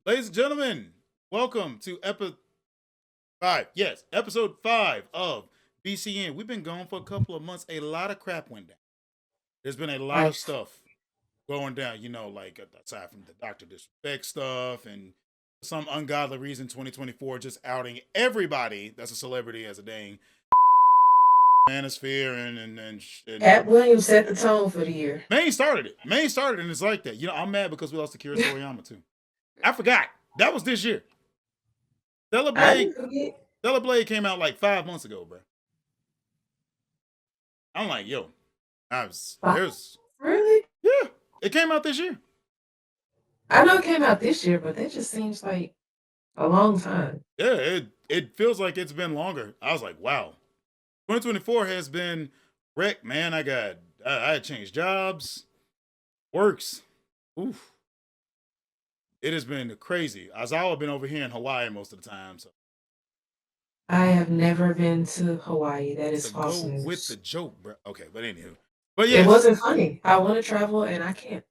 Ladies and gentlemen, welcome to episode 5. Yes, episode 5 of BCN. We've been gone for a couple of months. A lot of crap went down. There's been a lot of Right. stuff going down, like aside from the Dr. Disrespect stuff and some ungodly reason 2024 just outing everybody that's a celebrity as a dang manosphere and Pat Williams set the tone for the year. Maine started it. Maine started it, and it's like that. I'm mad because we lost Akira Toriyama too. I forgot. That was this year. Stellar I Blade didn't forget. Stellar Blade came out like 5 months ago, bro. I'm like, yo, I was Wow. there's Really? yeah, it came out this year. I know it came out this year, but that just seems like a long time. Yeah, it feels like it's been longer. I was like, wow, 2024 has been wrecked, man. I had changed jobs, works. Oof, it has been crazy. Azawa been over here in Hawaii most of the time, so I have never been to Hawaii. That is to false go with the news. joke, bro. Okay, but anywho, but It yes. wasn't funny. I want to travel and I can't.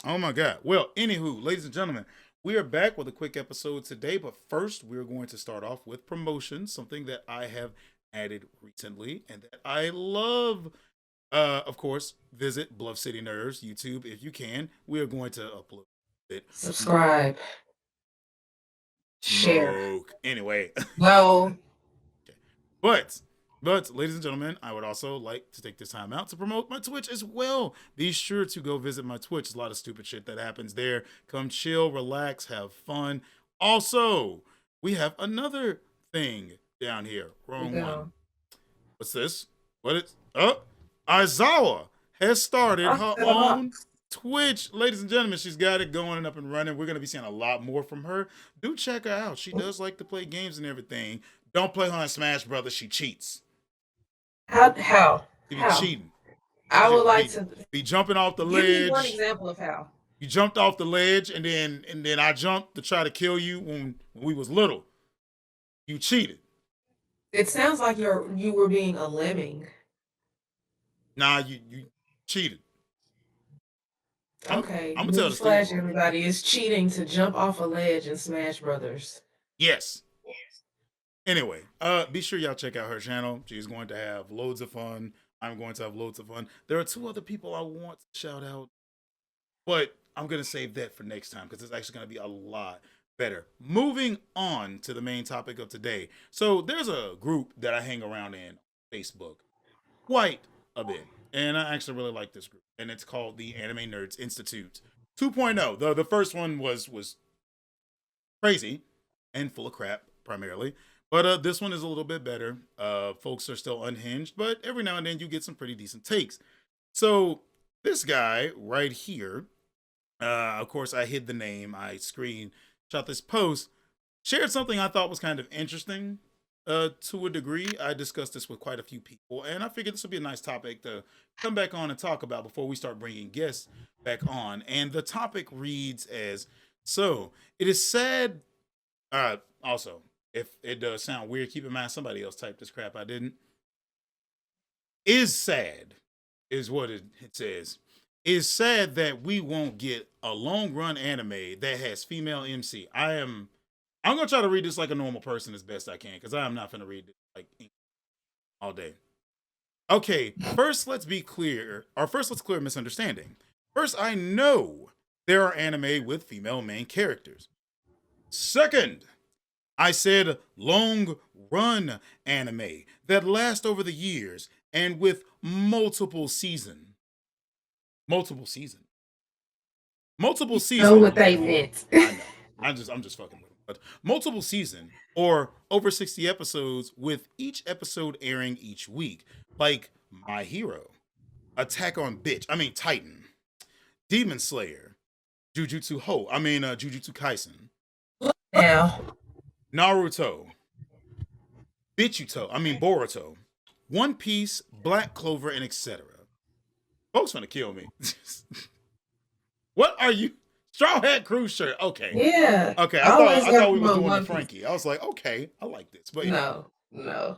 Oh my God. Well, anywho, ladies and gentlemen, we are back with a quick episode today. But first, we're going to start off with promotions, something that I have added recently and that I love. Of course, visit Bluff City Nerves YouTube if you can. We are going to upload it. Subscribe. Share. Smoke. Anyway, No. okay. But, ladies and gentlemen, I would also like to take this time out to promote my Twitch as well. Be sure to go visit my Twitch. There's a lot of stupid shit that happens there. Come chill, relax, have fun. Also, we have another thing down here. Wrong one. No. What's this? What is Aizawa has started Off her the own box. Twitch. Ladies and gentlemen, she's got it going and up and running. We're going to be seeing a lot more from her. Do check her out. She does like to play games and everything. Don't play her on Smash Brothers. She cheats. How? How? She be How? cheating. I She would like be, to be jumping off the give me one ledge. example of how. You jumped off the ledge and then I jumped to try to kill you when we was little. You cheated. It sounds like you were being a lemming. Nah, you cheated. I'm Okay, I'm gonna tell the story. newsflash, everybody, it's cheating to jump off a ledge in Smash Brothers. Yes. Anyway, be sure y'all check out her channel. She's going to have loads of fun. I'm going to have loads of fun. There are two other people I want to shout out, but I'm gonna save that for next time because it's actually gonna be a lot better. Moving on to the main topic of today. So there's a group that I hang around in Facebook quite a bit, and I actually really like this group, and it's called the Anime Nerds Institute 2.0. The first one was crazy and full of crap primarily. But this one is a little bit better. Folks are still unhinged, but every now and then you get some pretty decent takes. So this guy right here, of course, I hid the name. I screenshot this post, shared something I thought was kind of interesting. To a degree, I discussed this with quite a few people, and I figured this would be a nice topic to come back on and talk about before we start bringing guests back on. And the topic reads as so: It is sad. Also, if it does sound weird, keep in mind somebody else typed this crap. I didn't. Is sad, is what it says. Is sad that we won't get a long run anime that has female MC. I'm gonna try to read this like a normal person as best I can because I am not gonna read it like all day. Okay, first let's be clear, or first let's clear a misunderstanding. First, I know there are anime with female main characters. Second, I said long run anime that last over the years and with multiple season. Multiple season. Multiple Know season. what they meant. I know. I'm just fucking with them. But multiple season or over 60 episodes with each episode airing each week. Like My Hero, Attack on Bitch, Titan, Demon Slayer, Jujutsu Kaisen, Now, Naruto, Boruto, One Piece, Black Clover, and etc. Folks gonna kill me. What are you? Straw Hat Cruise shirt. Okay. yeah, Okay. I thought always I got to thought we was promote doing the One Piece. Frankie. I was like, okay, I like this. But anyway, No, no,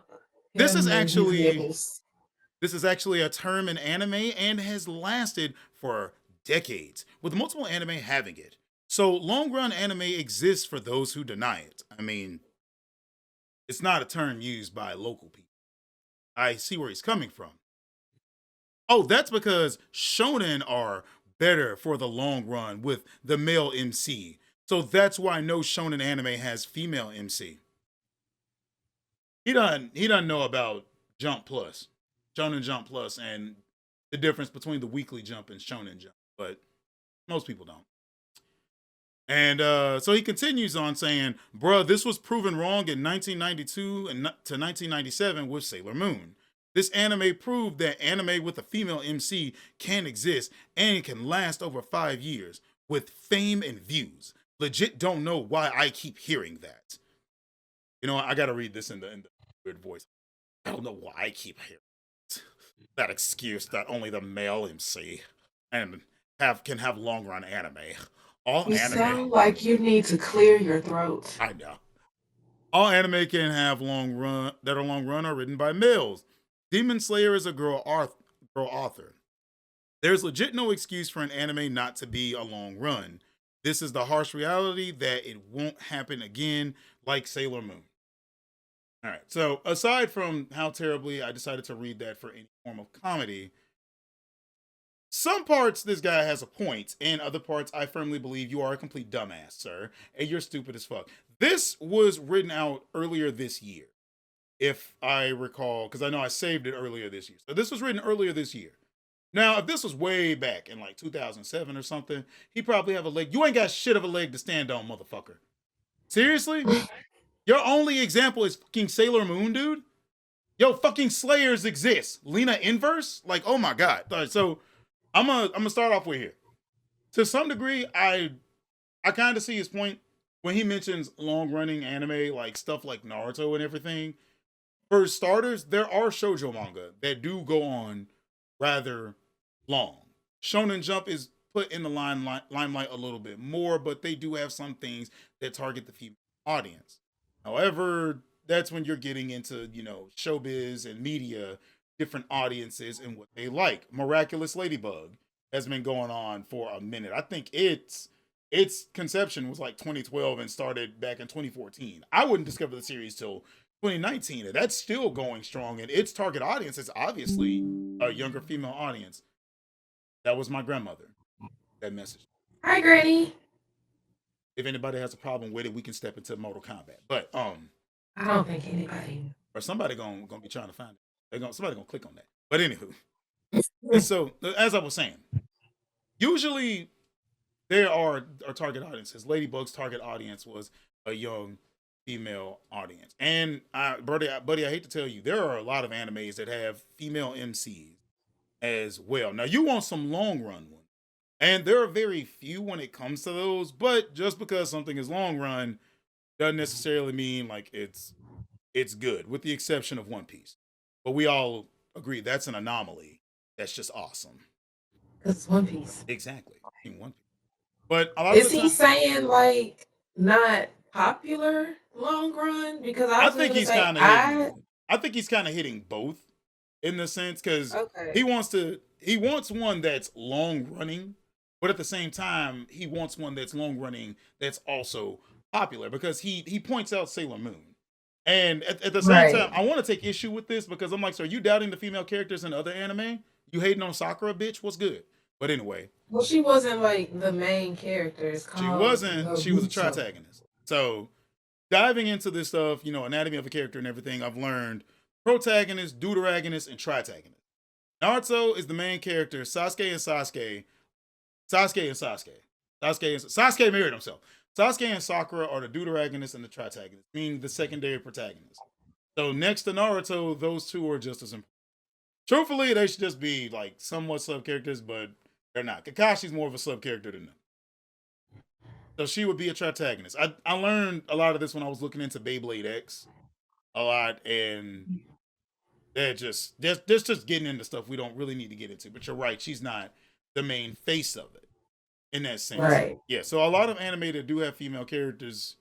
this is him and his actually nibbles. this is actually a term in anime and has lasted for decades, with multiple anime having it. So long run anime exists for those who deny it. I mean, it's not a term used by local people. I see where he's coming from. Oh, that's because shonen are better for the long run with the male MC. So that's why no shonen anime has female MC. He doesn't know about Jump Plus, Shonen Jump Plus, and the difference between the weekly Jump and Shonen Jump. But most people don't. And so he continues on saying, bruh, this was proven wrong in 1992 to 1997 with Sailor Moon. This anime proved that anime with a female MC can exist and can last over 5 years with fame and views. Legit don't know why I keep hearing that. You know, I gotta read this in the weird voice. I don't know why I keep hearing that excuse that only the male MC and can have long run anime. All You anime. sound like you need to clear your throat. I know. All anime can have long run are written by males. Demon Slayer is a girl author. There's legit no excuse for an anime not to be a long run. This is the harsh reality that it won't happen again, like Sailor Moon. All right. So aside from how terribly I decided to read that for any form of comedy, some parts this guy has a point, and other parts I firmly believe you are a complete dumbass, sir, and you're stupid as fuck. This was written out earlier this year, if I recall, because I know I saved it earlier this year. So this was written earlier this year. Now, if this was way back in like 2007 or something, he probably have a leg. You ain't got shit of a leg to stand on, motherfucker. Seriously? Your only example is fucking Sailor Moon, dude? Yo, fucking Slayers exist. Lena Inverse? Like, oh my god. All right, so I'm gonna start off with here. To some degree, I kind of see his point when he mentions long running anime, like stuff like Naruto and everything. For starters, there are shoujo manga that do go on rather long. Shonen Jump is put in the limelight a little bit more, but they do have some things that target the female audience. However, that's when you're getting into, showbiz and media, different audiences and what they like. Miraculous Ladybug has been going on for a minute. I think its conception was like 2012 and started back in 2014. I wouldn't discover the series till 2019, and that's still going strong. And its target audience is obviously a younger female audience. That was my grandmother. That message. Hi, Granny. If anybody has a problem with it, we can step into Mortal Kombat. But I don't think anybody. or somebody gonna be trying to find it. Somebody gonna click on that. But anywho, and so as I was saying, usually there are target audiences. Ladybug's target audience was a young female audience. And buddy, I hate to tell you, there are a lot of animes that have female MCs as well. Now you want some long run ones. And there are very few when it comes to those, but just because something is long run doesn't necessarily mean like it's good, with the exception of One Piece. But we all agree that's an anomaly. That's just awesome. Because it's One Piece. Exactly. In One Piece. But a lot Is of the he time, saying like not popular long run? Because I I was think gonna he's say kind of hitting. I think he's kind of hitting both in the sense because okay. he wants one that's long running, but at the same time he wants one that's long running that's also popular because he points out Sailor Moon. And at the same time, Right. I want to take issue with this because I'm like, so are you doubting the female characters in other anime? You hating on Sakura, bitch? What's good? But anyway, Well, she wasn't like the main character. It's she called wasn't. She was a Naruto. tritagonist. So diving into this stuff, anatomy of a character and everything, I've learned protagonist, deuteragonist, and tritagonist. Naruto is the main character. Sasuke and Sasuke. Sasuke married himself. Sasuke and Sakura are the deuteragonist and the tritagonist, meaning the secondary protagonist. So next to Naruto, those two are just as important. Truthfully, they should just be like somewhat sub characters, but they're not. Kakashi's more of a sub character than them. So she would be a tritagonist. I learned a lot of this when I was looking into Beyblade X a lot, and they're just getting into stuff we don't really need to get into. But you're right, she's not the main face of it in that sense. Right. Yeah. So a lot of anime that do have female characters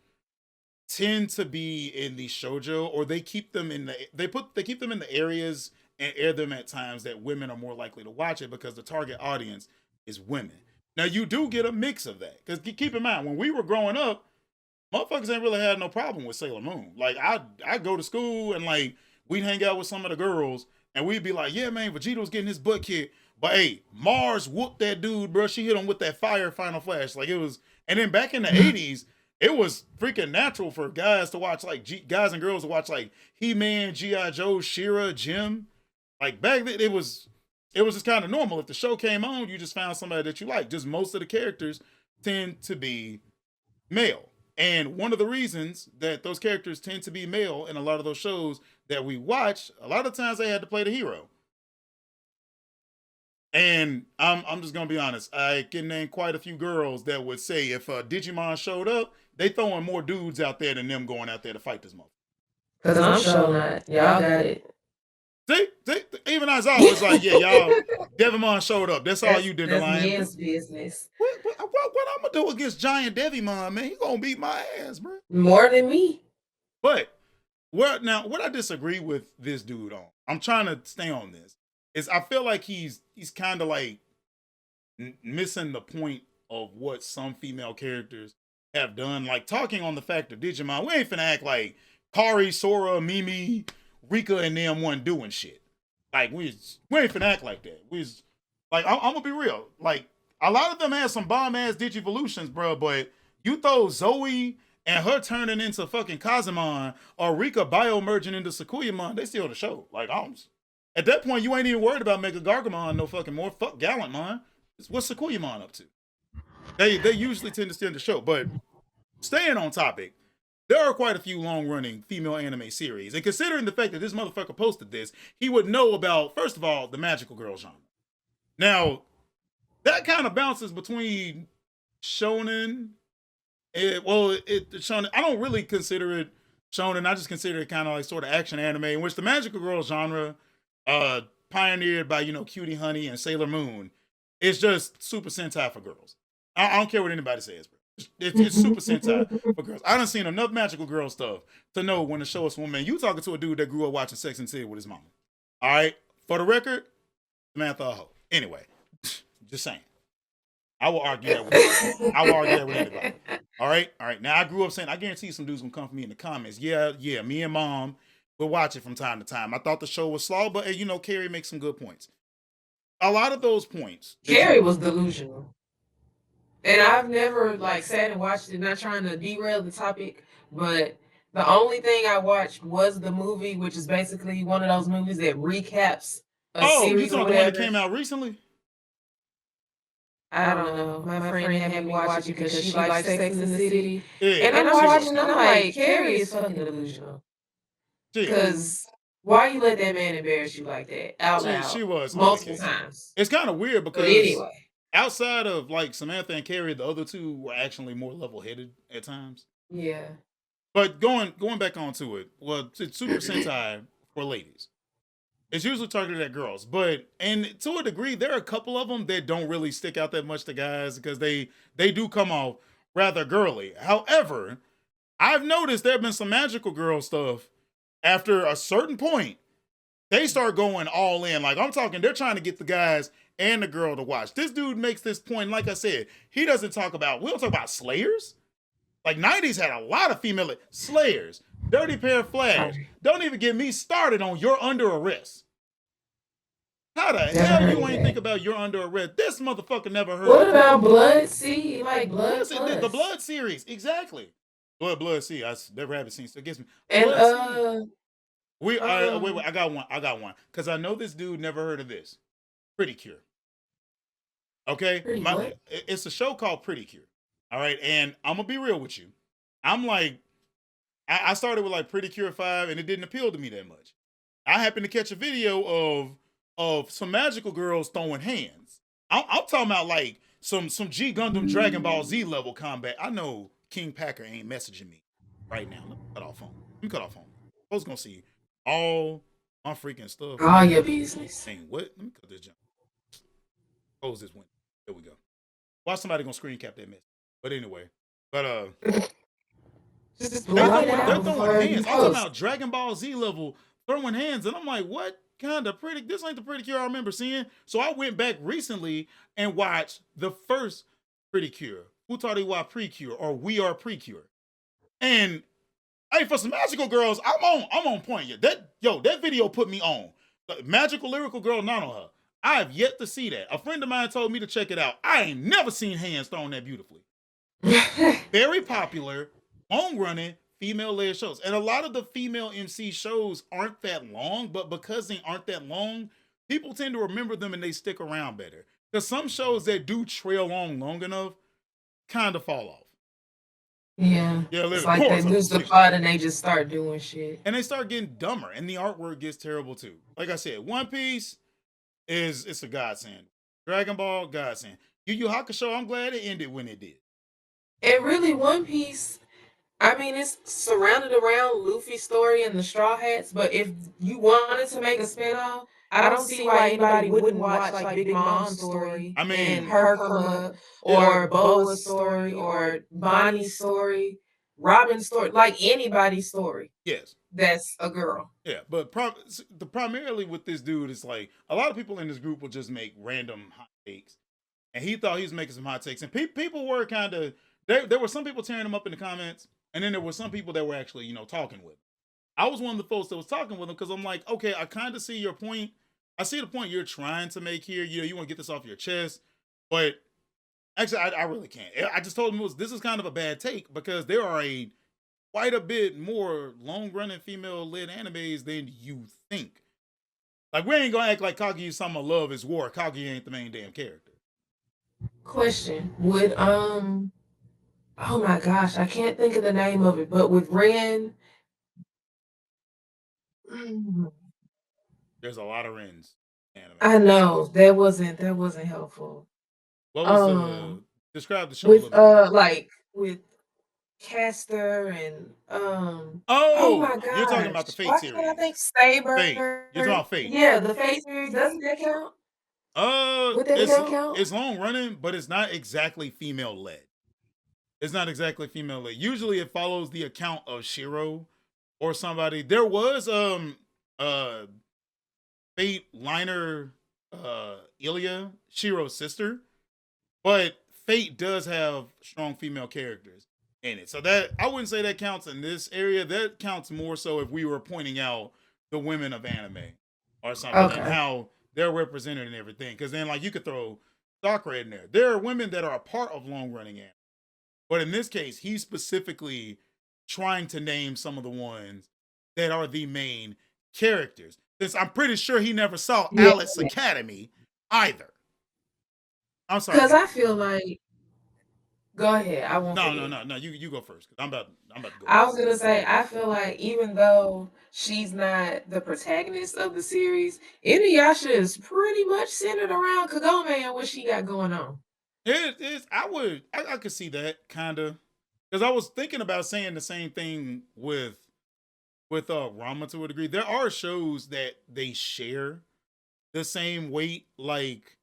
tend to be in the shojo, or they keep them in the areas and air them at times that women are more likely to watch it because the target audience is women. Now you do get a mix of that because keep in mind when we were growing up, motherfuckers ain't really had no problem with Sailor Moon. Like I go to school and like we'd hang out with some of the girls and we'd be like, yeah man, Vegeta was getting his butt kicked, but hey, Mars whooped that dude, bro. She hit him with that fire Final Flash. Like it was, and then back in the '80s, it was freaking natural for guys to watch like guys and girls to watch like He-Man, G.I. Joe, She-Ra, Jim. Like back then, it was just kind of normal. If the show came on, you just found somebody that you like. Just most of the characters tend to be male. And one of the reasons that those characters tend to be male in a lot of those shows that we watch, a lot of times they had to play the hero. And I'm just gonna be honest. I can name quite a few girls that would say if Digimon showed up, they throwing more dudes out there than them going out there to fight this motherfucker. Cause I'm sure not. Y'all got it. See, even Isaiah was like, yeah, y'all, Devimon showed up. That's all you did. That's Yen's business. What I'm gonna do against Giant Devimon, man? He gonna beat my ass, bro. More than me. But what I disagree with this dude on, I'm trying to stay on this, is I feel like he's kind of like missing the point of what some female characters have done. Like talking on the fact of Digimon, we ain't finna act like Kari, Sora, Mimi, Rika, and them wasn't doing shit. Like we ain't finna act like that. I'm gonna be real. Like a lot of them had some bomb ass Digivolutions, bro. But you throw Zoe and her turning into fucking Kazumon or Rika bio merging into Sakuyamon, they still the show. Like at that point, you ain't even worried about Mega Gargamon no fucking more. Fuck Gallantmon. What's Sakuyamon up to? They usually tend to steal the show. But staying on topic, there are quite a few long-running female anime series. And considering the fact that this motherfucker posted this, he would know about, first of all, the magical girl genre. Now, that kind of bounces between shonen. Shonen, I don't really consider it shonen. I just consider it kind of like sort of action anime, in which the magical girl genre, pioneered by, Cutie Honey and Sailor Moon, is just Super Sentai for girls. I don't care what anybody says, bro. It's Super Sentai for girls. I done seen enough magical girl stuff to know when to show us woman. You talking to a dude that grew up watching Sex and the City with his mama. All right? For the record, Samantha a hoe. Anyway, just saying. I will argue that with anybody. All right? All right. Now, I grew up saying, I guarantee you some dudes gonna come for me in the comments. Yeah, me and mom will watch it from time to time. I thought the show was slow, but Carrie makes some good points. A lot of those points. Carrie was delusional. And I've never sat and watched it, not trying to derail the topic, but the only thing I watched was the movie, which is basically one of those movies that recaps a series. You talking the one that came out recently? I don't know. My friend had me watch it because she likes Sex and the City. Yeah, and I'm watching, I'm like, Carrie is fucking delusional. Because why you let that man embarrass you like that out loud? She was multiple times. It's kind of weird because anyway. Outside of Samantha and Carrie, the other two were actually more level-headed at times. Yeah. But going back onto it, well, it's Super Sentai for ladies. It's usually targeted at girls, and to a degree, there are a couple of them that don't really stick out that much to guys because they do come off rather girly. However, I've noticed there have been some magical girl stuff. After a certain point, they start going all in. Like I'm talking, they're trying to get the guys and the girl to watch. This dude makes this point, like I said, we don't talk about Slayers. Like 90s had a lot of female Slayers, Dirty Pair of Flash. Don't even get me started on You're Under Arrest. How the hell you ain't think about You're Under Arrest? This motherfucker never heard What about Blood Sea? Blood the Blood series, exactly. Blood Sea. I never haven't seen, so it gets me. And wait, I got one. Because I know this dude never heard of this. Pretty Cure. Okay? It's a show called Pretty Cure. All right? And I'm going to be real with you. I'm like, I started with Pretty Cure 5 and it didn't appeal to me that much. I happened to catch a video of some magical girls throwing hands. I'm talking about some G Gundam Dragon Ball Z level combat. I know King Packer ain't messaging me right now. Let me cut off phone. I was going to see all my freaking stuff. All your business. Dang, what? Let me cut this jump. Close this window. There we go. Watch somebody gonna screen cap that mess. But anyway, they're throwing hands. I'm talking about Dragon Ball Z level throwing hands, and I'm like, what kinda pretty. This ain't the Pretty Cure I remember seeing. So I went back recently and watched the first Pretty Cure, Futari wa Precure, or We Are Precure. And hey, for some magical girls, I'm on point. Yeah, that video put me on. Magical lyrical girl Nanoha. I have yet to see that. A friend of mine told me to check it out. I ain't never seen hands thrown that beautifully. Very popular, long running, female led shows. And a lot of the female MC shows aren't that long, but because they aren't that long, people tend to remember them and they stick around better. Because some shows that do trail on long enough kind of fall off. Yeah. Yeah, It's literally. like they Course, lose the plot and they just start doing shit. and they start getting dumber, and the artwork gets terrible too. Like I said, One Piece it's a godsend. Dragon Ball, godsend. Yu Yu Hakusho, I'm glad it ended when it did. And really, One Piece, I mean, it's surrounded around Luffy's story and the Straw Hats, but if you wanted to make a spinoff, I don't see why anybody wouldn't watch like Big Mom's story I mean, and her come up, or Boa's story, or Bonnie's story, Robin's story, like anybody's story yes. that's a girl. Yeah, but primarily with this dude, it's like a lot of people in this group will just make random hot takes, and he thought he was making some hot takes, and people were kind of there were some people tearing him up in the comments, and then there were some people that were actually talking with him. I was one of the folks that was talking with him because I'm like, okay, I kind of see your point. I see the point you're trying to make here. You want to get this off your chest, but actually, I really can't. I just told him this is kind of a bad take because there are quite a bit more long-running female-led animes than you think. Like, we ain't gonna act like Kaguya-sama Love is War. Kaguya ain't the main damn character. Question: Would oh my gosh, I can't think of the name of it, but with Ren, There's a lot of Rens anime. I know that wasn't helpful. What was describe the show a With little bit. like with Castor and Oh my you're talking about the gosh, Fate why series. can't I think Saber? Fate. You're talking about Fate. Yeah, the Fate series, doesn't that count? Would that count? It's long running, but it's not exactly female led. It's not exactly female led. Usually it follows the account of Shiro or somebody. There was Fate liner Ilya, Shiro's sister, but Fate does have strong female characters in it. So that I wouldn't say that counts in this area. That counts more so if we were pointing out the women of anime or something and how they're represented and everything. Because then like you could throw Sakura in there. There are women that are a part of long running anime. But in this case, he's specifically trying to name some of the ones that are the main characters. Since I'm pretty sure he never saw Alice Academy either. I'm sorry. Because I feel like, go ahead. I won't. No. You go first. I'm about to go. I was gonna say, I feel like even though she's not the protagonist of the series, Inuyasha is pretty much centered around Kagome and what she got going on. It is. I could see that kind of because I was thinking about saying the same thing with Rama to a degree. There are shows that they share the same weight. Like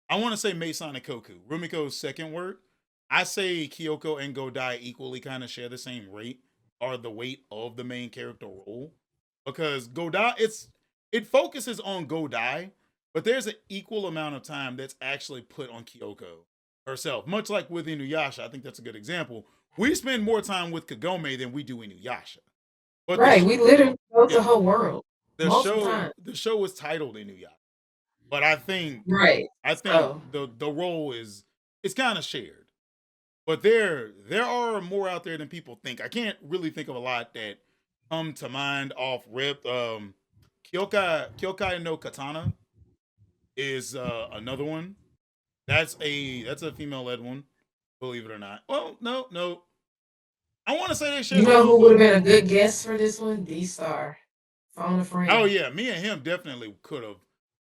I want to say Meisane Koku, Rumiko's second work. I say Kyoko and Godai equally kind of share the same rate or the weight of the main character role because Godai it focuses on Godai, but there's an equal amount of time that's actually put on Kyoko herself. Much like with Inuyasha, I think that's a good example. We spend more time with Kagome than we do Inuyasha. But right, we literally go to her world. The show is titled Inuyasha, but I think the role it's kind of shared. But there are more out there than people think. I can't really think of a lot that come to mind off rip. Kyokai no Katana is another one. That's a female led one, believe it or not. Well, no. I want to say they should. You know who would have been a good guest for this one? D-Star. Phone a friend. Oh yeah, me and him definitely could have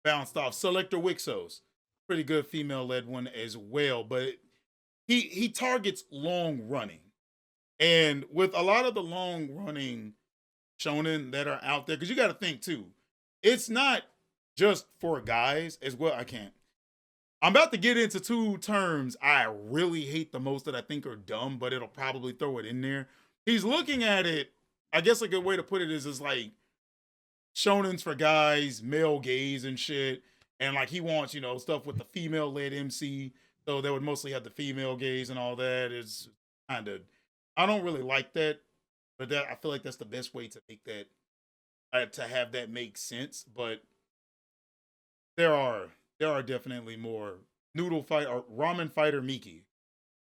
bounced off. Selector Wixos, pretty good female led one as well, but he targets long running, and with a lot of the long running shonen that are out there, because you got to think too, it's not just for guys as well. I'm about to get into two terms I really hate the most that I think are dumb, but it'll probably throw it in there. He's looking at it. I guess a good way to put it is like shonens for guys, male gaze and shit. And like he wants, stuff with the female led MC. So they would mostly have the female gaze and all that. Is kind of, I don't really like that, but I feel like that's the best way to make that, to have that make sense. But there are definitely more. Noodle Fight or Ramen Fighter Miki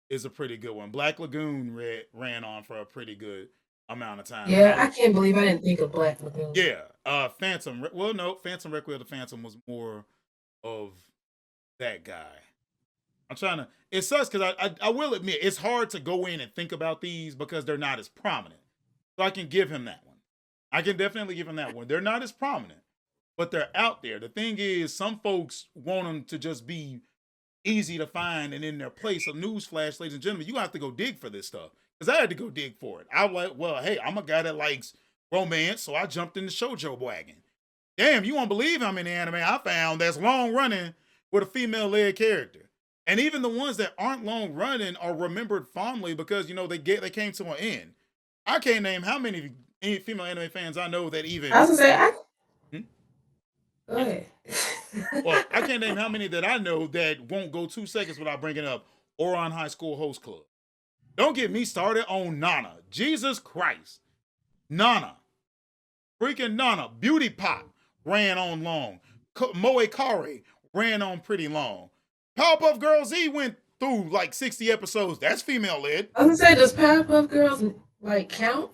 is a pretty good one. Black Lagoon ran on for a pretty good amount of time. Yeah, I can't believe I didn't think of Black Lagoon. Yeah, Phantom. Well, no, Phantom Requiem of the Phantom was more of that guy. I'm trying to. It sucks because I will admit it's hard to go in and think about these because they're not as prominent. So I can give him that one. I can definitely give him that one. They're not as prominent, but they're out there. The thing is, some folks want them to just be easy to find and in their place. So newsflash, ladies and gentlemen, you have to go dig for this stuff. Because I had to go dig for it. I was like, well, hey, I'm a guy that likes romance, so I jumped in the shoujo wagon. Damn, you won't believe how many anime I found that's long running with a female led character. And even the ones that aren't long running are remembered fondly because they came to an end. I can't name how many female anime fans I know that even. I was gonna say, Go ahead. Well, I can't name how many that I know that won't go 2 seconds without bringing up Ouran High School Host Club. Don't get me started on Nana. Jesus Christ. Nana. Freaking Nana. Beauty Pop ran on long. Moe Kare ran on pretty long. Powerpuff Girls Z went through like 60 episodes. That's female led. I was gonna say, does Powerpuff Girls count?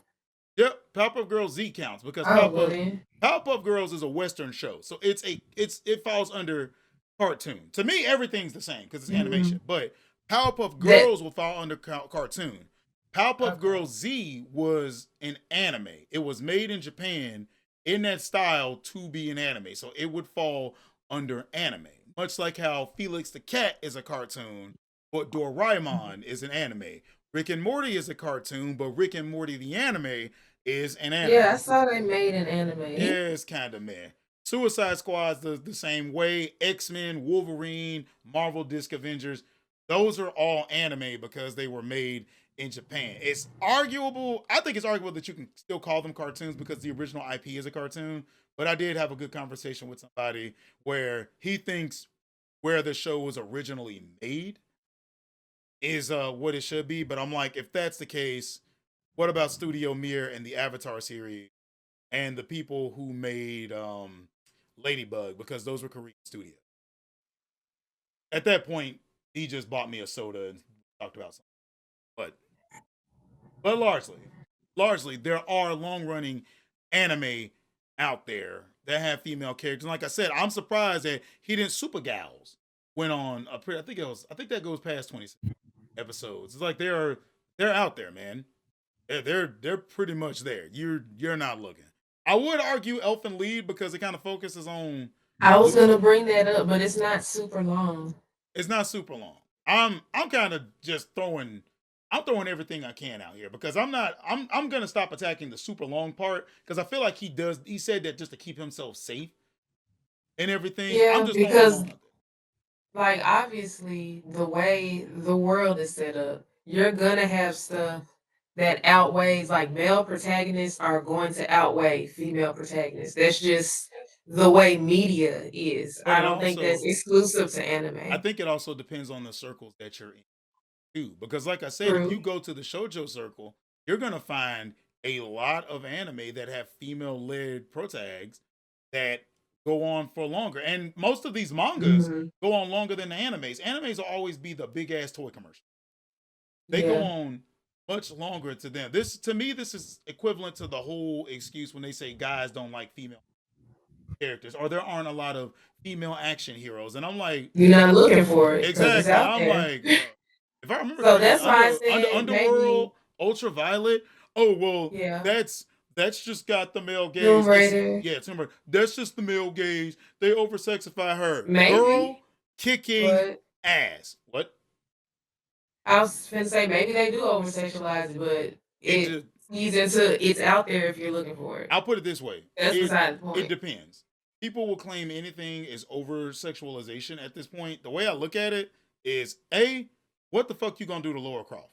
Yep, Powerpuff Girls Z counts because Powerpuff Girls is a Western show, so it falls under cartoon. To me, everything's the same because it's animation, but Powerpuff Girls will fall under cartoon. Powerpuff Girls Z was an anime. It was made in Japan in that style to be an anime, so it would fall under anime. Much like how Felix the Cat is a cartoon, but Doraemon is an anime. Rick and Morty is a cartoon, but Rick and Morty the anime is an anime. Yeah, I saw they made an anime. Yeah, it's kind of meh. Suicide Squad's the same way. X-Men, Wolverine, Marvel Disc Avengers, those are all anime because they were made in Japan. It's arguable. I think it's arguable that you can still call them cartoons because the original IP is a cartoon. But I did have a good conversation with somebody where he thinks where the show was originally made is what it should be. But I'm like, if that's the case, what about Studio Mir and the Avatar series and the people who made Ladybug, because those were Korean studios. At that point, he just bought me a soda and talked about something. But largely, there are long running anime out there that have female characters. And like I said, I'm surprised that Hidden Super Gals went on I think that goes past 20 episodes. It's like they're out there, man. They're pretty much there. You're not looking. I would argue Elfen Lied because it kind of focuses on. I was gonna bring that up, but it's not super long. It's not super long. I'm kind of just throwing everything I can out here because I'm gonna stop attacking the super long part because I feel like he said that just to keep himself safe and everything. Yeah, because like obviously the way the world is set up, you're gonna have stuff that outweighs, like male protagonists are going to outweigh female protagonists. That's just the way media is. But I don't think that's exclusive to anime. I think it also depends on the circles that you're in too. Because like I said, if you go to the shoujo circle, you're gonna find a lot of anime that have female led protags that go on for longer. And most of these mangas go on longer than the animes. Animes will always be the big ass toy commercial. They go on much longer to them. To me, this is equivalent to the whole excuse when they say guys don't like female characters or there aren't a lot of female action heroes. And I'm like, you're not looking for it. Exactly. I'm like, if I remember, so that's why I said Underworld, Ultraviolet. Oh well, that's just got the male gaze. Tomb Raider. Tomb Raider. That's just the male gaze. They oversexify her. Maybe. Girl kicking ass. What? I was gonna say maybe they do over sexualize it, but it's out there if you're looking for it. I'll put it this way. That's beside the point. It depends. People will claim anything is over sexualization at this point. The way I look at it is what the fuck you gonna do to Lara Croft?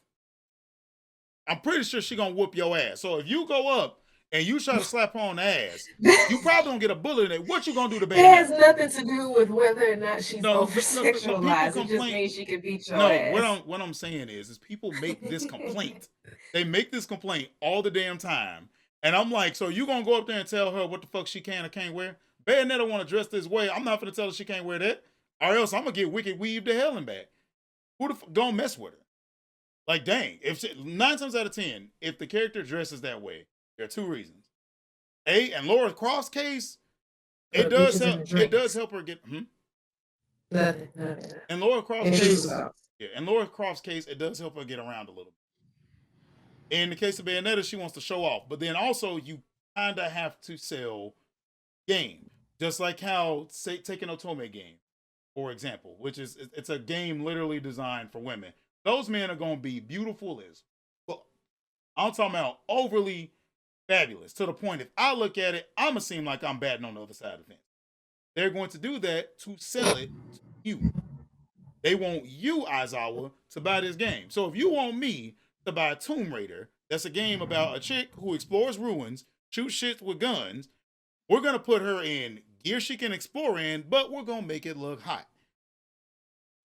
I'm pretty sure she gonna whoop your ass. So if you go up and you try to slap her on the ass, you probably don't get a bullet in it. What you gonna do to It has Bayonetta? nothing to do with whether or not she's No, over no. People sexualized. It just complain. means she can beat your No, ass. what I'm saying is people make this complaint. They make this complaint all the damn time, and I'm like, so you gonna go up there and tell her what the fuck she can or can't wear? Bayonetta want to dress this way. I'm not gonna tell her she can't wear that, or else I'm gonna get Wicked weaved to hell and back. Who the fuck don't mess with her? Like, dang, if 9 times out of 10, if the character dresses that way, there are two reasons. In Laura Croft's case, it does help. It does help her get. Nothing. In Laura Croft's case, in Laura Croft's case, it does help her get around a little bit. In the case of Bayonetta, she wants to show off, but then also you kind of have to sell game, just like how Taken Otome game, for example, which is it's a game literally designed for women. Those men are going to be beautiful as fuck. I'm talking about overly fabulous to the point if I look at it, I'm gonna seem like I'm batting on the other side of the fence. They're going to do that to sell it to you. They want you, Aizawa, to buy this game. So if you want me to buy Tomb Raider, that's a game about a chick who explores ruins, shoots shit with guns, we're gonna put her in gear she can explore in, but we're gonna make it look hot.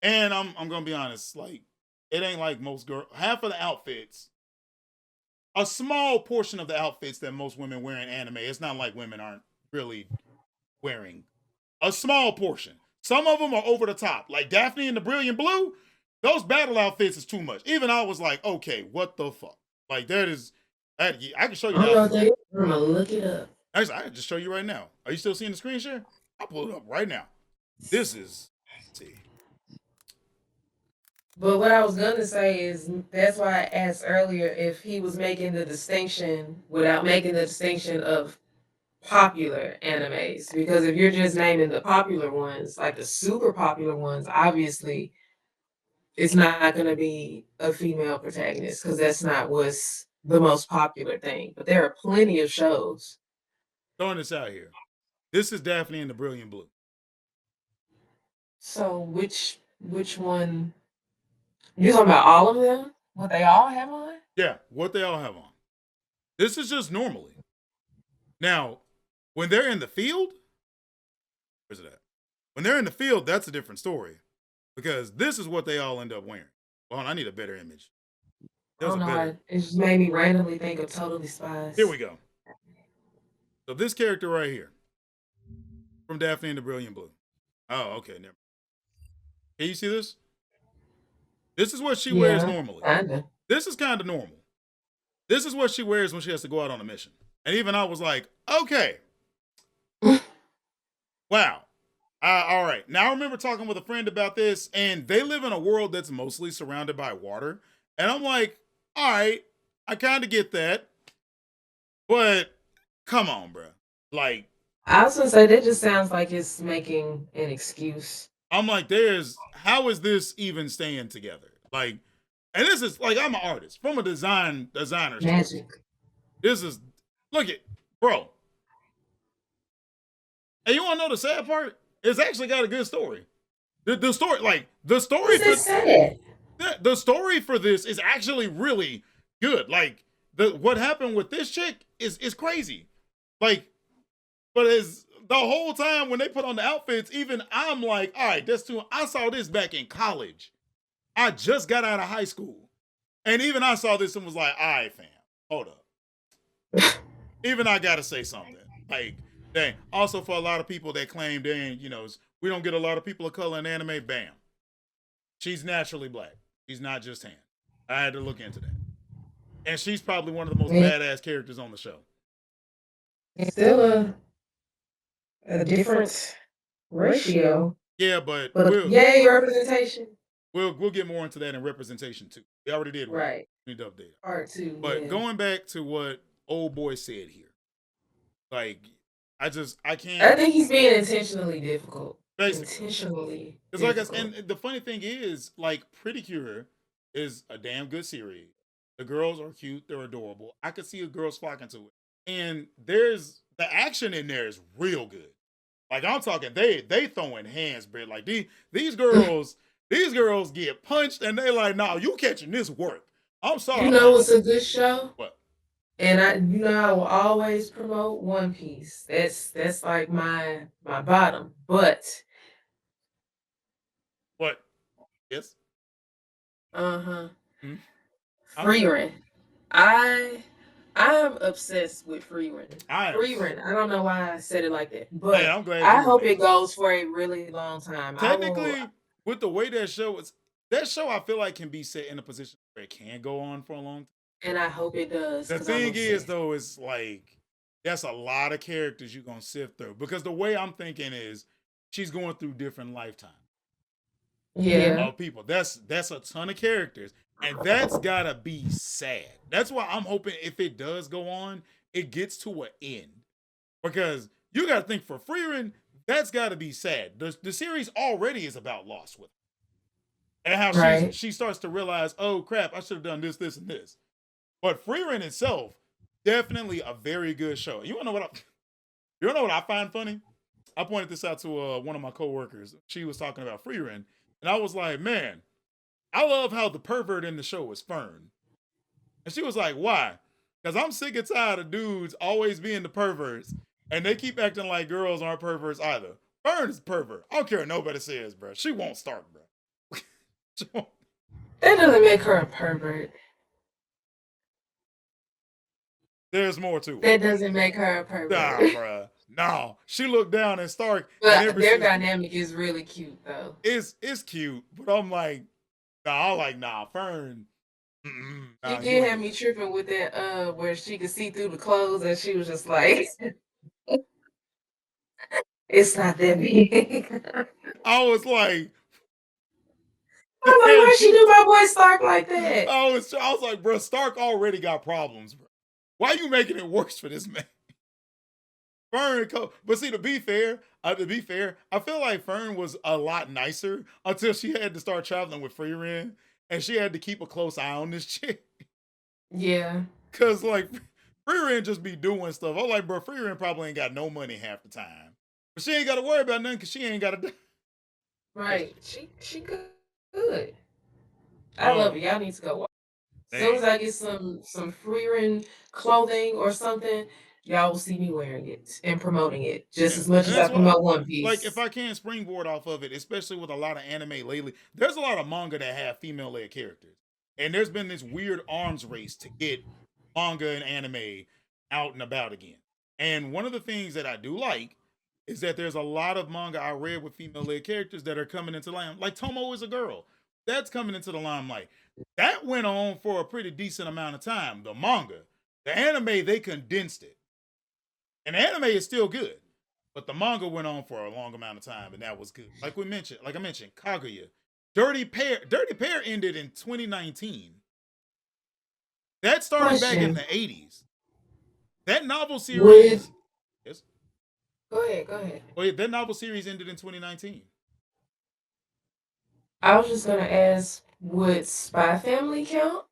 And I'm gonna be honest, like, it ain't like most girls. Half of the outfits, a small portion of the outfits that most women wear in anime, it's not like women aren't really wearing. A small portion. Some of them are over the top. Like Daphne in the Brilliant Blue, those battle outfits is too much. Even I was like, okay, what the fuck? Like, that is, I can show you that. I'm gonna look it up. Actually, I can just show you right now. Are you still seeing the screen share? I'll pull it up right now. This is, let's see. But what I was gonna say is that's why I asked earlier if he was making the distinction without making the distinction of popular animes. Because if you're just naming the popular ones, like the super popular ones, obviously it's not gonna be a female protagonist because that's not what's the most popular thing. But there are plenty of shows. Throwing this out here. This is Daphne in the Brilliant Blue. So which one? You talking about all of them? What they all have on? Yeah, what they all have on. This is just normally. Now, when they're in the field, where's it at? When they're in the field, that's a different story. Because this is what they all end up wearing. Well, I need a better image. There's it just made me randomly think of Totally Spies. Here we go. So this character right here, from Daphne and the Brilliant Blue. Oh, okay, never. Can you see this? This is what she wears normally. Kinda. This is kind of normal. This is what she wears when she has to go out on a mission. And even I was like, okay. Wow. All right. Now I remember talking with a friend about this, and they live in a world that's mostly surrounded by water. And I'm like, all right, I kind of get that. But come on, bro. Like, I was gonna say that just sounds like it's making an excuse. I'm like, how is this even staying together? Like, and this is like, I'm an artist from a designer's Magic. This is, look at, bro. And you want to know the sad part? It's actually got a good story. The story, like the story for the story for this is actually really good. Like what happened with this chick is crazy. Like, but as the whole time when they put on the outfits, even I'm like, all right, that's too. I saw this back in college. I just got out of high school, and even I saw this and was like, all right, fam, hold up. Even I gotta say something. Like, dang. Also, for a lot of people that claim, dang, we don't get a lot of people of color in anime. Bam, she's naturally black. She's not just tan. I had to look into that, and she's probably one of the most badass characters on the show. It's still a different ratio. Yeah, but yay representation. We'll get more into that in representation too. We already did right. We need to update Part 2. But going back to what old boy said here, like I can't. I think he's being intentionally difficult. Basically. Intentionally. It's like, and the funny thing is, like, Pretty Cure is a damn good series. The girls are cute. They're adorable. I could see girls flocking to it. And there's the action in there is real good. Like, I'm talking, they throwing hands, bro. Like these girls get punched and they like, nah, you catching this work. I'm sorry. You know what's a good show? What? And I will always promote One Piece. That's like my bottom. But What? Yes. uh-huh. Hmm? I'm listening. Frieren. I I'm obsessed with Frieren. I am. Frieren. I don't know why I said it like that, Hey, but I'm glad I you hope like it it. goes for a really long time. I will, Technically, with the way that show is, that show I feel like can be set in a position where it can go on for a long time. and I hope it does The because I'm thing is, obsessed. though, is like that's a lot of characters you're gonna sift through because the way I'm thinking is she's going through different lifetimes Yeah. of people. That's a ton of characters, and that's gotta be sad. That's why I'm hoping if it does go on, it gets to an end because you gotta think for Freerin, that's gotta be sad. The series already is about loss with her. And how Right. she starts to realize, oh crap, I should have done this, this, and this. But Freerin itself, definitely a very good show. You wanna know what I find funny? I pointed this out to one of my coworkers. She was talking about Freerin, and I was like, man, I love how the pervert in the show is Fern. And she was like, why? Because I'm sick and tired of dudes always being the perverts, and they keep acting like girls aren't perverts either. Fern is a pervert. I don't care what nobody says, bro. She won't start, bro. She won't. That doesn't make her a pervert. There's more to it. That doesn't make her a Nah, pervert. bro. No. She looked down at Stark, and But ever their since dynamic is really cute though. it's cute, but I'm like, nah, I'm like, nah, Fern. She Nah, you did ain't have me it. tripping with that where she could see through the clothes and she was just like it's not that big. I was like, I was like, why she do my boy Stark like that? I was like, bro, Stark already got problems, bro. Why are you making it worse for this man? Fern, but see, to be fair, I feel like Fern was a lot nicer until she had to start traveling with Freerin, and she had to keep a close eye on this chick. Yeah. Cause like Freerin just be doing stuff. I'm like, bro, Freerin probably ain't got no money half the time, but she ain't got to worry about nothing because she ain't got to. Right. She good. I Uh, love it. Y'all need to go watch. As soon dang. as I get some Freerin clothing or something, y'all will see me wearing it and promoting it just Yeah, as much and as I that's what promote One like if Piece. I can springboard off of it, especially with a lot of anime lately, there's a lot of manga that have female led characters. And there's been this weird arms race to get manga and anime out and about again. And one of the things that I do like is that there's a lot of manga I read with female led characters that are coming into the limelight. Like Tomo is a girl. That's coming into the limelight. That went on for a pretty decent amount of time. The manga. The anime, they condensed it. And the anime is still good. But the manga went on for a long amount of time, and that was good. Like I mentioned, Kaguya, Dirty Pair ended in 2019. That started back in Question. the 80s. That novel Would series, yes, go ahead. wait, that novel series ended in 2019. I was just gonna ask, would Spy Family count?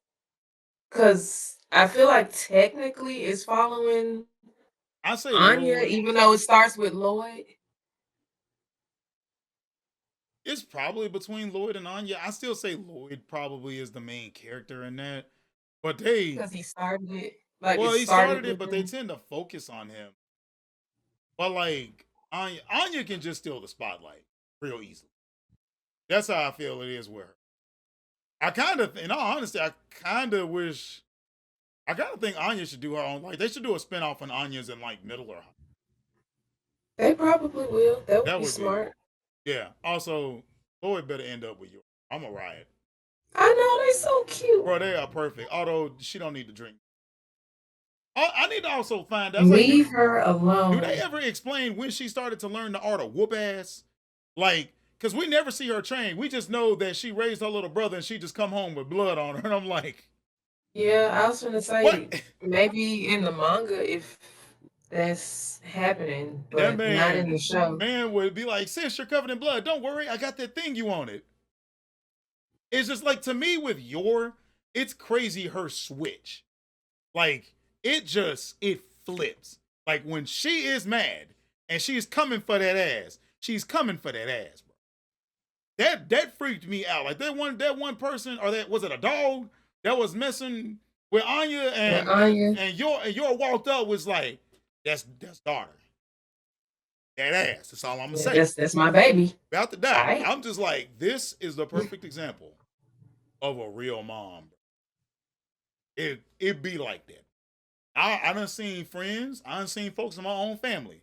Because I feel like technically it's following I say Anya, Lloyd. even though it starts with Lloyd. It's probably between Lloyd and Anya. I still say Lloyd probably is the main character in that. But they, Because he started it. Like it well, he started started it, with but they him. tend to focus on him. But like Anya can just steal the spotlight real easily. That's how I feel it is with her. I kind of, in all honesty, I kind of think Anya should do her own. Like they should do a spinoff on Anya's in like middle or high. They probably will. That would That be would be, smart. yeah. Also, Lloyd better end up with you. I'm a riot, I know they so cute. bro. They are perfect. Although she don't need to drink. I need to also find out. I was like, Leave her do they alone. ever explain when she started to learn the art of whoop ass? Like, cause we never see her train. We just know that she raised her little brother and she just come home with blood on her. And I'm like, Yeah, I was gonna say what? maybe in the manga if that's happening, That but not in the show. man would be like, sis, you're covered in blood. Don't worry, I got that thing you wanted. It's just like to me with your, it's crazy her switch. Like it flips. Like when she is mad and she's coming for that ass, she's coming for that ass, bro. That freaked me out. Like that one person or that was it a dog that was messing With Anya And Anya. and your walked up was like, that's daughter. That ass. That's all I'm gonna say. That's my baby. About to die. Right. I'm just like, this is the perfect example of a real mom. It be like that. I done seen friends. I done seen folks in my own family.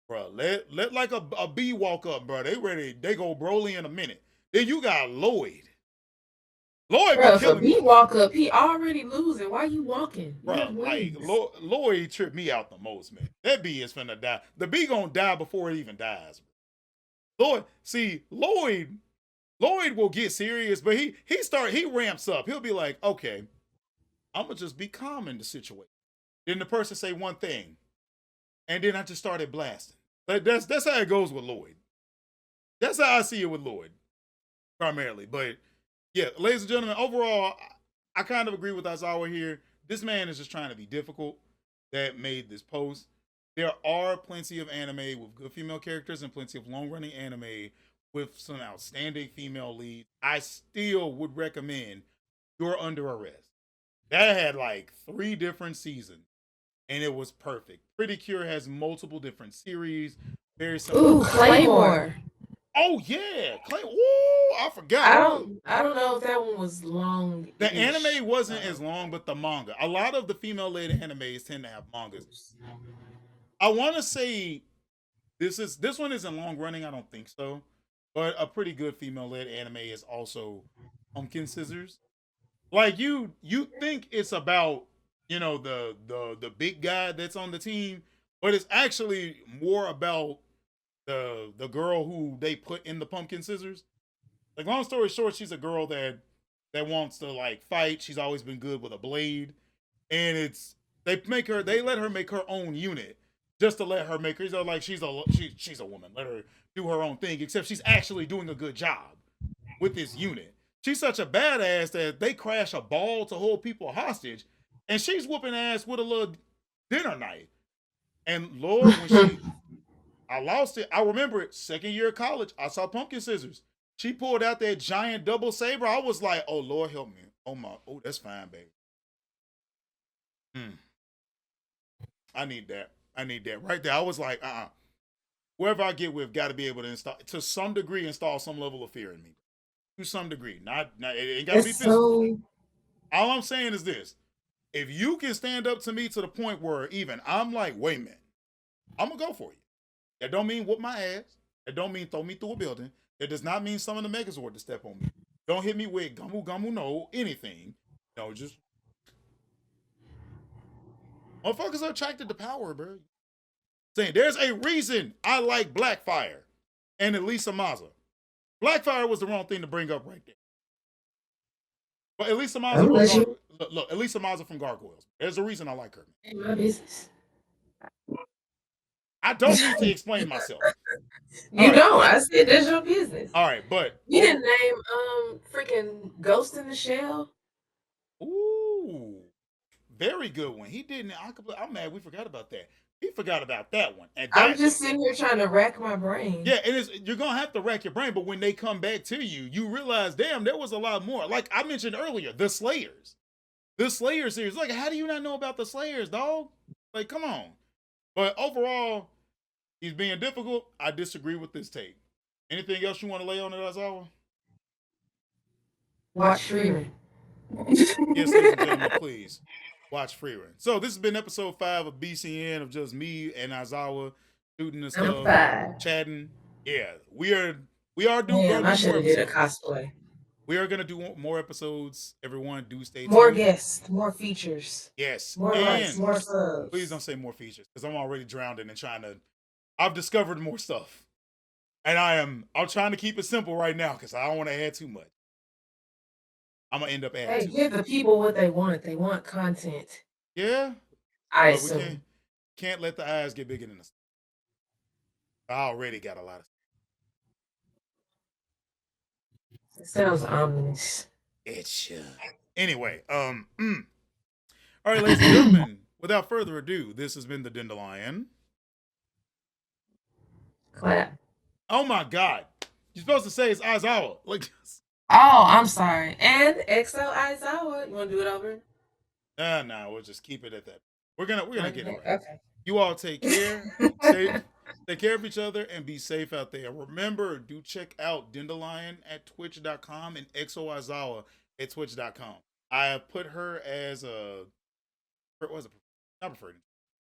Bro, let like a bee walk up, bro. They ready. They go Broly in a minute. Then you got Lloyd. Lloyd Bro, be if a killing bee me. walk up, he already losing. Why you walking? You Bro, have like wings. Lloyd tripped me out the most, man. That bee is finna die. The bee gonna die before it even dies. Lloyd will get serious, but he ramps up. He'll be like, okay, I'm gonna just be calm in the situation. Then the person say one thing, and then I just started blasting. Like that's how it goes with Lloyd. That's how I see it with Lloyd, primarily. But yeah, ladies and gentlemen, overall, I kind of agree with Aizawa here. This man is just trying to be difficult. That made this post. There are plenty of anime with good female characters and plenty of long-running anime with some outstanding female leads. I still would recommend You're Under Arrest. That had like 3 different seasons, and it was perfect. Pretty Cure has multiple different series. Very similar. Ooh, Claymore. Oh yeah, Claymore. Ooh, I forgot. I don't know if that one was long. The anime wasn't as long, but the manga. A lot of the female-led animes tend to have mangas. I want to say this one isn't long running. I don't think so, but a pretty good female-led anime is also Pumpkin Scissors. Like you think it's about the big guy that's on the team, but it's actually more about the girl who they put in the Pumpkin Scissors. Like long story short, she's a girl that wants to like fight. She's always been good with a blade, and they let her make her own unit just to let her make her. So like she's a woman. Let her do her own thing. Except she's actually doing a good job with this unit. She's such a badass that they crash a ball to hold people hostage, and she's whooping ass with a little dinner knife. And Lord, I lost it. I remember it. Second year of college, I saw Pumpkin Scissors. She pulled out that giant double saber. I was like, "Oh Lord, help me! Oh, that's fine, baby. I need that. I need that right there." I was like, Whoever I get with, got to be able to install to some degree, install some level of fear in me, to some degree. Not it ain't got to be physical. So... All I'm saying is this: if you can stand up to me to the point where even I'm like, "Wait a minute, I'm gonna go for you." That don't mean whoop my ass. That don't mean throw me through a building. That does not mean summon the Megazord to step on me. Don't hit me with Gumu Gumu no anything. No, just motherfuckers are attracted to power, bro. Saying there's a reason I like Blackfire and Elisa Maza. Blackfire was the wrong thing to bring up right there. But Elisa Maza look, Elisa Maza from Gargoyles. There's a reason I like her. Ain't my business. I don't need to explain myself. You don't. I said that's your business. All right, but you didn't name freaking Ghost in the Shell. Ooh, very good one. He didn't. I'm mad we forgot about that. He forgot about that one. And I'm just sitting here trying to rack my brain. Yeah, you're gonna have to rack your brain, but when they come back to you, you realize, damn, there was a lot more. Like I mentioned earlier, the Slayers. The Slayer series. Like, how do you not know about the Slayers, dog? Like, come on. But overall, he's being difficult. I disagree with this take. Anything else you want to lay on it, Aizawa? Watch Frieren. Yes, ladies and gentlemen, please watch Frieren. So this has been episode 5 of BCN, of just me and Aizawa shooting the stuff, chatting. Yeah, we are doing. Damn, I should have did a cosplay. We are gonna do more episodes. Everyone, do stay tuned. More guests, more features. Yes, more likes, more subs. Please don't say more features because I'm already drowning and trying to. I've discovered more stuff, and I'm trying to keep it simple right now because I don't want to add too much. I'm gonna end up adding. Hey, give the people what they want. They want content. Yeah, I assume. Can't let the eyes get bigger than the. I already got a lot of. It sounds ominous. It should. Anyway, all right, ladies and gentlemen, without further ado, this has been the Dandelion. Clap. Oh my God. You're supposed to say it's Aizawa. Like, oh, I'm sorry. And XO Aizawa. You want to do it over? Nah, we'll just keep it at that. We're gonna get it right. Okay. You all take care, be safe, take care of each other, and be safe out there. Remember, do check out Dandelion at twitch.com and Exo Aizawa at twitch.com. I have put her as a what was it? Not preferred.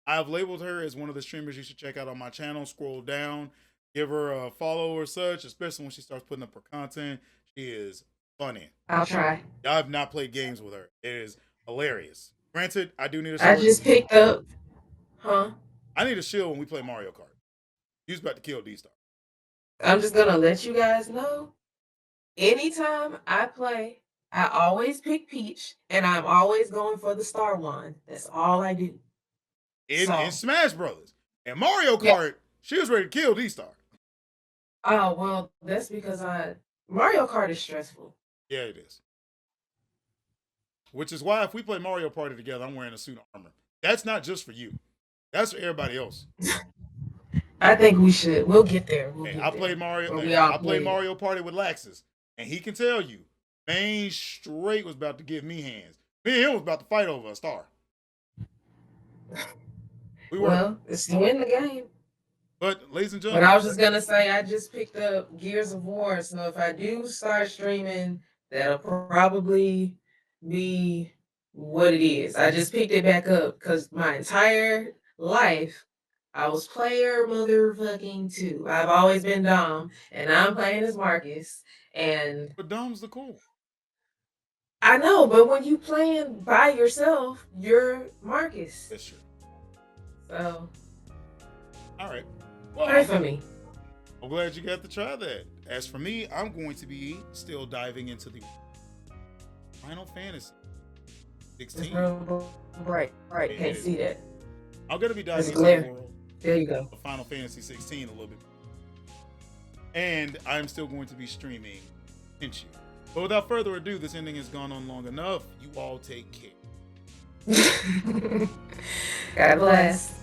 I have labeled her as one of the streamers you should check out on my channel. Scroll down, give her a follow or such, especially when she starts putting up her content. She is funny. I'll try. I have not played games with her. It is hilarious. Granted, I do need a I shield. just picked up, huh? I need a shield when we play Mario Kart. He's about to kill D-Star. I'm just gonna let you guys know. Anytime I play, I always pick Peach, and I'm always going for the Star Wand. That's all I do. In Smash Brothers. And Mario Kart, Yeah. she was ready to kill D-Star. Oh, well, that's because Mario Kart is stressful. Yeah, it is. Which is why if we play Mario Party together, I'm wearing a suit of armor. That's not just for you. That's for everybody else. I think we should. We'll get there. I played Mario. I played Mario Party with Laxus, and he can tell you, Bane straight was about to give me hands. Me and him was about to fight over a star. Well, it's to win the game. But ladies and gentlemen, but I was just gonna say I just picked up Gears of War, so if I do start streaming, that'll probably be what it is. I just picked it back up because my entire life I was player motherfucking 2. I've always been Dom, and I'm playing as Marcus. And but Dom's the cool. I know, but when you playing by yourself, you're Marcus. That's true. So, all right. Well, pray for me. I'm glad you got to try that. As for me, I'm going to be still diving into the Final Fantasy 16. Right. Can't see that. I'm going to be diving into the world. There you go. Of Final Fantasy 16 a little bit. And I'm still going to be streaming Tenchu. But without further ado, this ending has gone on long enough. You all take care. God bless.